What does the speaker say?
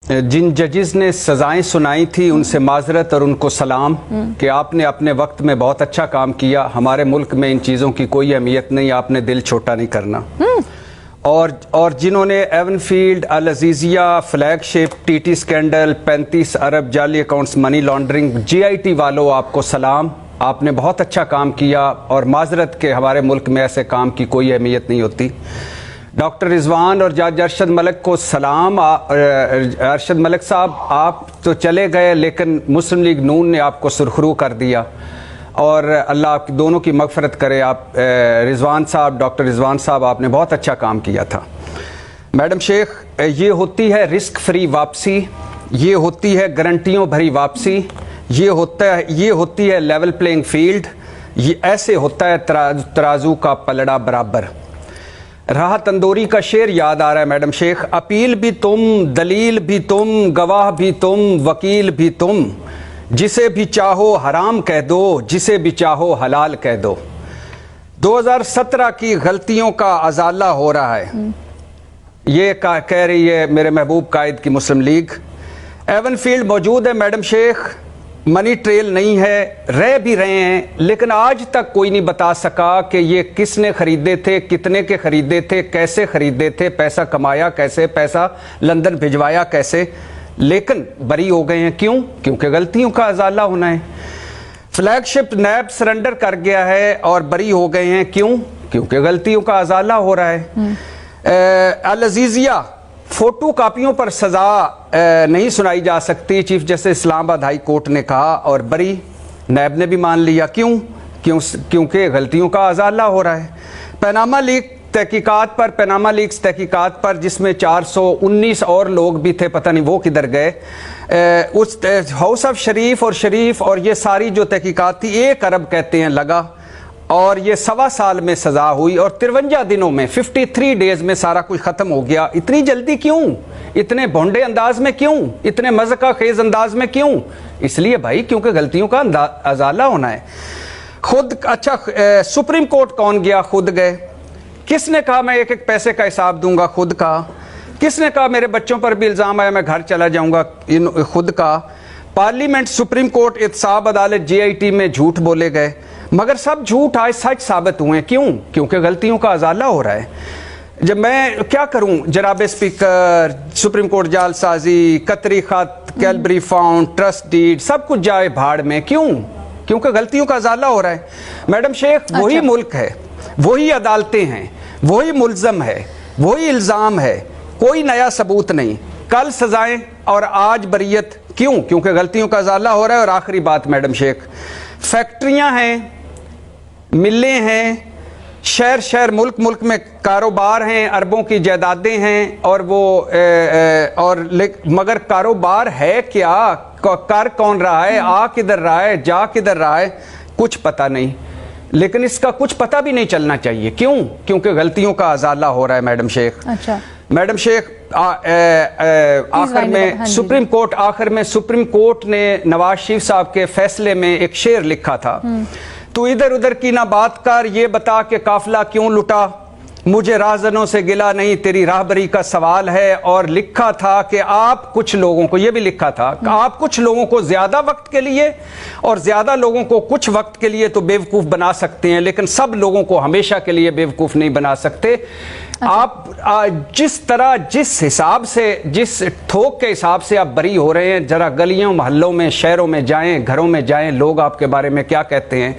جن ججز نے سزائیں سنائی تھی ان سے معذرت اور ان کو سلام کہ آپ نے اپنے وقت میں بہت اچھا کام کیا. ہمارے ملک میں ان چیزوں کی کوئی اہمیت نہیں, آپ نے دل چھوٹا نہیں کرنا. اور جنہوں نے ایون فیلڈ, العزیزیہ, flagship, T T scandal, 35 ارب جعلی accounts, money laundering, J I T والوں آپ کو سلام. آپ نے بہت اچھا کام کیا اور معذرت کہ ہمارے ملک میں ایسے کام کی کوئی اہمیت نہیں ہوتی. ڈاکٹر رضوان اور جج ارشد ملک کو سلام. ارشد ملک صاحب آپ تو چلے گئے لیکن مسلم لیگ نون نے آپ کو سرخرو کر دیا اور اللہ آپ دونوں کی مغفرت کرے. آپ رضوان صاحب, ڈاکٹر رضوان صاحب, آپ نے بہت اچھا کام کیا تھا. میڈم شیخ, یہ ہوتی ہے رسک فری واپسی, یہ ہوتی ہے گارنٹیوں بھری واپسی, یہ ہوتی ہے لیول پلینگ فیلڈ, یہ ایسے ہوتا ہے ترازو کا پلڑا برابر. راحہ تندوری کا شعر یاد آ رہا ہے میڈم شیخ. اپیل بھی تم, دلیل بھی تم, گواہ بھی تم, وکیل بھی تم, جسے بھی چاہو حرام کہہ دو, جسے بھی چاہو حلال کہہ دو. 2017 کی غلطیوں کا ازالہ ہو رہا ہے, یہ کہہ رہی ہے میرے محبوب قائد کی مسلم لیگ. ایون فیلڈ موجود ہے میڈم شیخ, منی ٹریل نہیں ہے, رہ بھی رہے ہیں لیکن آج تک کوئی نہیں بتا سکا کہ یہ کس نے خریدے تھے, کتنے کے خریدے تھے, کیسے خریدے تھے, پیسہ کمایا کیسے, پیسہ لندن بھجوایا کیسے. لیکن بری ہو گئے ہیں. کیوں؟ کیونکہ غلطیوں کا ازالہ ہونا ہے. فلیگ شپ نیب سرنڈر کر گیا ہے اور بری ہو گئے ہیں. کیوں؟ کیونکہ غلطیوں کا ازالہ ہو رہا ہے. العزیزیہ, فوٹو کاپیوں پر سزا نہیں سنائی جا سکتی, چیف جسٹس اسلام آباد ہائی کورٹ نے کہا اور بری, نیب نے بھی مان لیا. کیوں؟ کیونکہ غلطیوں کا ازالہ ہو رہا ہے. پیناما لیکس تحقیقات پر جس میں 419 اور لوگ بھی تھے, پتہ نہیں وہ کدھر گئے. اس ہاؤس آف شریف اور یہ ساری جو تحقیقات تھی 1 ارب کہتے ہیں لگا, اور یہ 1.25 سال میں سزا ہوئی اور 53 دنوں میں 53 ڈیز میں سارا کچھ ختم ہو گیا. اتنی جلدی کیوں؟ اتنے بھونڈے انداز میں کیوں؟ اتنے مذاق خیز انداز میں کیوں؟ اس لیے بھائی کیونکہ غلطیوں کا ازالہ ہونا ہے. اچھا, سپریم کورٹ کون گیا؟ خود گئے. کس نے کہا میں ایک پیسے کا حساب دوں گا؟ خود کہا. کس نے کہا میرے بچوں پر بھی الزام آیا میں گھر چلا جاؤں گا؟ خود کہا. پارلیمنٹ, سپریم کورٹ, احتساب عدالت, جی آئی ٹی میں جھوٹ بولے گئے مگر سب جھوٹ آج سچ ثابت ہوئے. کیوں؟ کیونکہ غلطیوں کا ازالہ ہو رہا ہے. جب میں کیا کروں جناب اسپیکر, سپریم کورٹ جعل سازی, قطری خط, کیلبری فاؤنڈ, ٹرسٹ ڈیڈ, سب کچھ جائے بھاڑ میں. کیوں؟ کیونکہ غلطیوں کا ازالہ ہو رہا ہے. میڈم شیخ, وہی ملک ہے, وہی عدالتیں ہیں, وہی ملزم ہے, وہی الزام ہے, کوئی نیا ثبوت نہیں. کل سزائیں اور آج بریت. کیوں؟ کیونکہ غلطیوں کا ازالہ ہو رہا ہے. اور آخری بات میڈم شیخ, فیکٹریاں ہیں, ملیں ہیں, شہر ملک میں کاروبار ہیں, اربوں کی جائیدادیں ہیں, اور مگر کاروبار ہے کیا؟ کر کون رہا ہے؟ آ کدھر رہا ہے؟ جا کدھر رہا ہے؟ کچھ پتہ نہیں. لیکن اس کا کچھ پتہ بھی نہیں چلنا چاہیے. کیوں؟ کیونکہ غلطیوں کا ازالہ ہو رہا ہے میڈم شیخ. اچھا میڈم شیخ, آخر میں سپریم کورٹ نے نواز شریف صاحب کے فیصلے میں ایک شعر لکھا تھا, تو ادھر ادھر کی نہ بات کر, یہ بتا کہ قافلہ کیوں لٹا, مجھے راہزنوں سے گلا نہیں, تیری راہبری کا سوال ہے. اور لکھا تھا کہ آپ کچھ لوگوں کو, یہ بھی لکھا تھا کہ آپ کچھ لوگوں کو زیادہ وقت کے لیے اور زیادہ لوگوں کو کچھ وقت کے لیے تو بیوقوف بنا سکتے ہیں, لیکن سب لوگوں کو ہمیشہ کے لیے بیوقوف نہیں بنا سکتے. آپ جس طرح, جس حساب سے, جس تھوک کے حساب سے آپ بری ہو رہے ہیں, ذرا گلیوں محلوں میں, شہروں میں جائیں, گھروں میں جائیں, لوگ آپ کے بارے میں کیا کہتے ہیں.